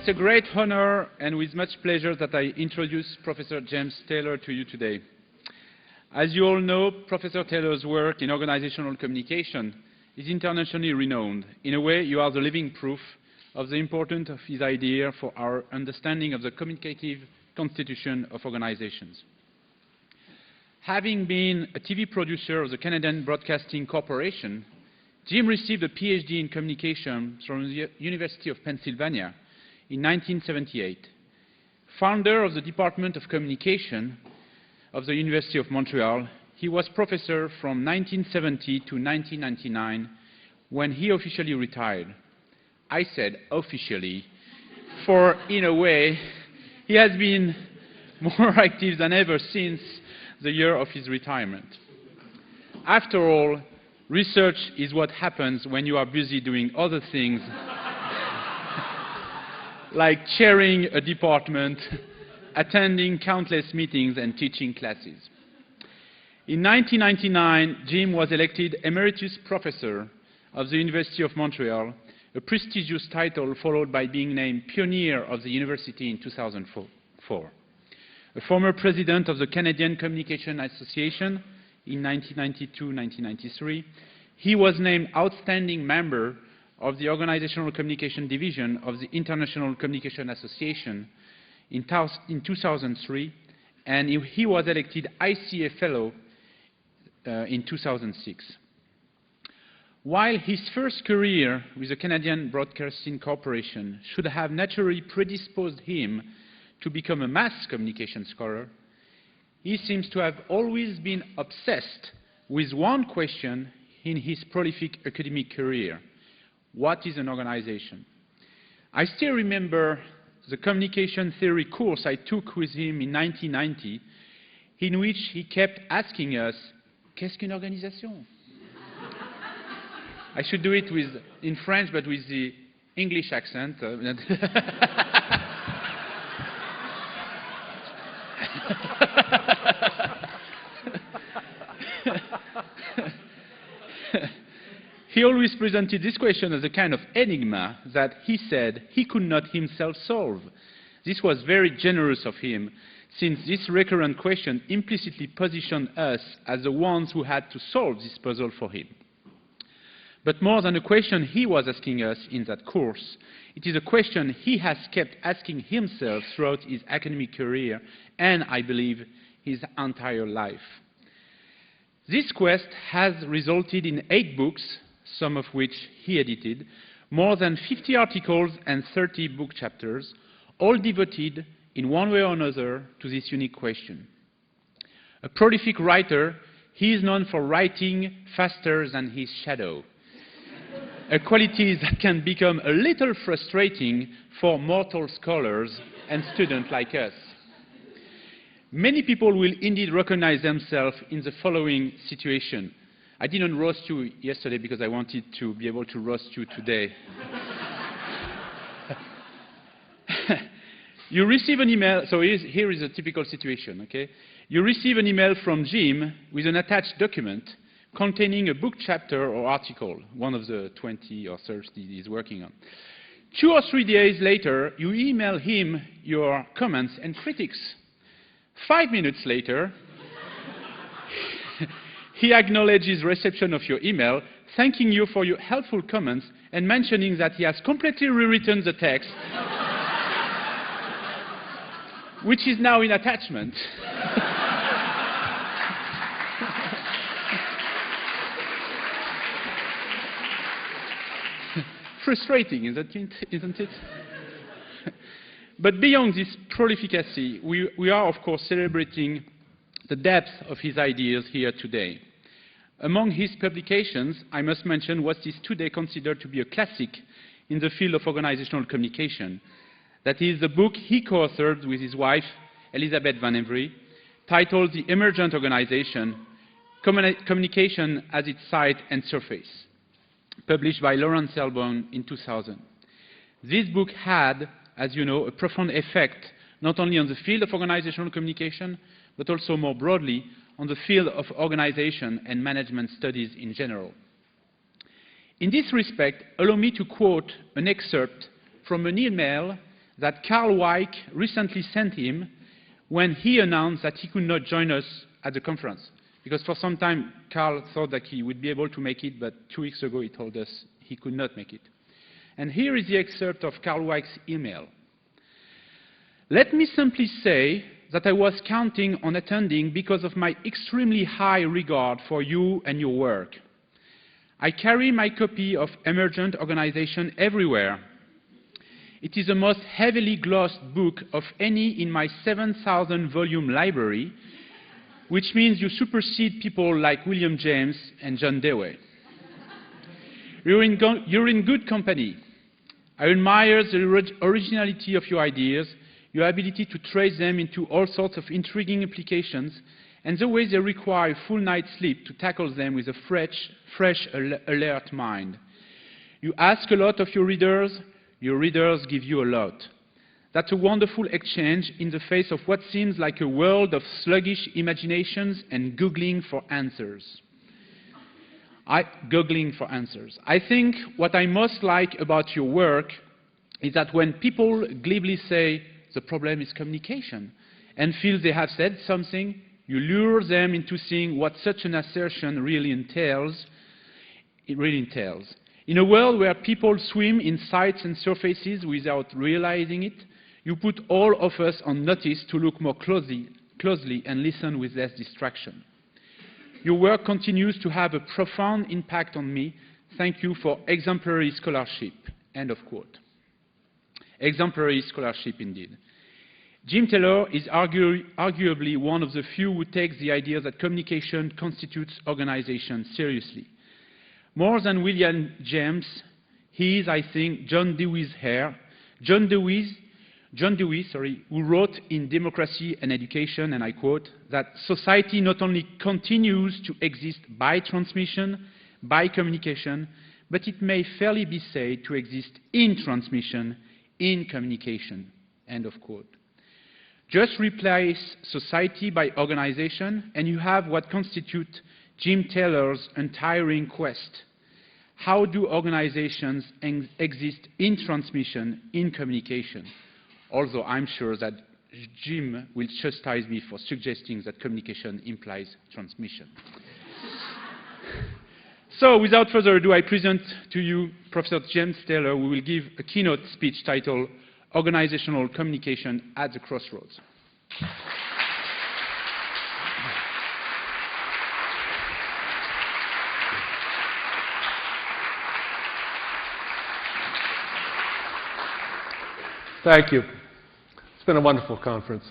It's a great honor and with much pleasure that I introduce Professor James Taylor to you today. As you all know, Professor Taylor's work in organizational communication is internationally renowned. In a way, you are the living proof of the importance of his idea for our understanding of the communicative constitution of organizations. Having been a TV producer of the Canadian Broadcasting Corporation, Jim received a PhD in communication from the University of Pennsylvania in 1978. Founder of the Department of Communication of the University of Montreal, he was professor from 1970 to 1999 when he officially retired. I said officially, for in a way, he has been more active than ever since the year of his retirement. After all, research is what happens when you are busy doing other things like chairing a department, attending countless meetings, and teaching classes. In 1999, Jim was elected Emeritus Professor of the University of Montreal, a prestigious title followed by being named Pioneer of the University in 2004. A former president of the Canadian Communication Association in 1992-1993, he was named Outstanding Member of the Organizational Communication Division of the International Communication Association in 2003, and he was elected ICA Fellow in 2006. While his first career with the Canadian Broadcasting Corporation should have naturally predisposed him to become a mass communication scholar, he seems to have always been obsessed with one question in his prolific academic career: what is an organization? I still remember the communication theory course I took with him in 1990, in which he kept asking us, qu'est-ce qu'une organisation? I should do it in French, but with the English accent. He always presented this question as a kind of enigma that he said he could not himself solve. This was very generous of him, since this recurrent question implicitly positioned us as the ones who had to solve this puzzle for him. But more than a question he was asking us in that course, it is a question he has kept asking himself throughout his academic career and, I believe, his entire life. This quest has resulted in 8 books, some of which he edited, more than 50 articles and 30 book chapters, all devoted in one way or another to this unique question. A prolific writer, he is known for writing faster than his shadow, a quality that can become a little frustrating for mortal scholars and students like us. Many people will indeed recognize themselves in the following situation. I didn't roast you yesterday because I wanted to be able to roast you today. You receive an email, so here is a typical situation, okay? You receive an email from Jim with an attached document containing a book chapter or article, one of the 20 or 30 he's working on. 2 or 3 days later, you email him your comments and critiques. 5 minutes later, he acknowledges reception of your email, thanking you for your helpful comments and mentioning that he has completely rewritten the text, which is now in attachment. Frustrating, isn't it? But beyond this prolificacy, we are, of course, celebrating the depth of his ideas here today. Among his publications, I must mention what is today considered to be a classic in the field of organizational communication. That is the book he co-authored with his wife, Elizabeth Van Evry, titled The Emergent Organization, Communication as its Site and Surface, published by Lawrence Selbone in 2000. This book had, as you know, a profound effect not only on the field of organizational communication, but also more broadly on the field of organization and management studies in general. In this respect, allow me to quote an excerpt from an email that Carl Weick recently sent him when he announced that he could not join us at the conference. Because for some time, Carl thought that he would be able to make it, but 2 weeks ago he told us he could not make it. And here is the excerpt of Carl Weick's email. "Let me simply say that I was counting on attending because of my extremely high regard for you and your work. I carry my copy of Emergent Organization everywhere. It is the most heavily glossed book of any in my 7,000-volume library, which means you supersede people like William James and John Dewey. You're in good company. I admire the originality of your ideas, your ability to trace them into all sorts of intriguing applications, and the way they require a full night's sleep to tackle them with a fresh, alert mind. You ask a lot of your readers give you a lot. That's a wonderful exchange in the face of what seems like a world of sluggish imaginations and googling for answers. I think what I most like about your work is that when people glibly say the problem is communication and feel they have said something, you lure them into seeing what such an assertion really entails. In a world where people swim in sights and surfaces without realizing it, you put all of us on notice to look more closely and listen with less distraction. Your work continues to have a profound impact on me. Thank you for exemplary scholarship." End of quote. Exemplary scholarship indeed. Jim Taylor is arguably one of the few who takes the idea that communication constitutes organization seriously. More than William James, he is, I think, John Dewey's heir. John Dewey, who wrote in Democracy and Education, and I quote, that society not only continues to exist by transmission, by communication, but it may fairly be said to exist in transmission, in communication, end of quote. Just replace society by organization, and you have what constitutes Jim Taylor's untiring quest. How do organizations exist in transmission, in communication? Although I'm sure that Jim will chastise me for suggesting that communication implies transmission. So, without further ado, I present to you Professor James Taylor, who will give a keynote speech titled Organizational Communication at the Crossroads. Thank you. It's been a wonderful conference.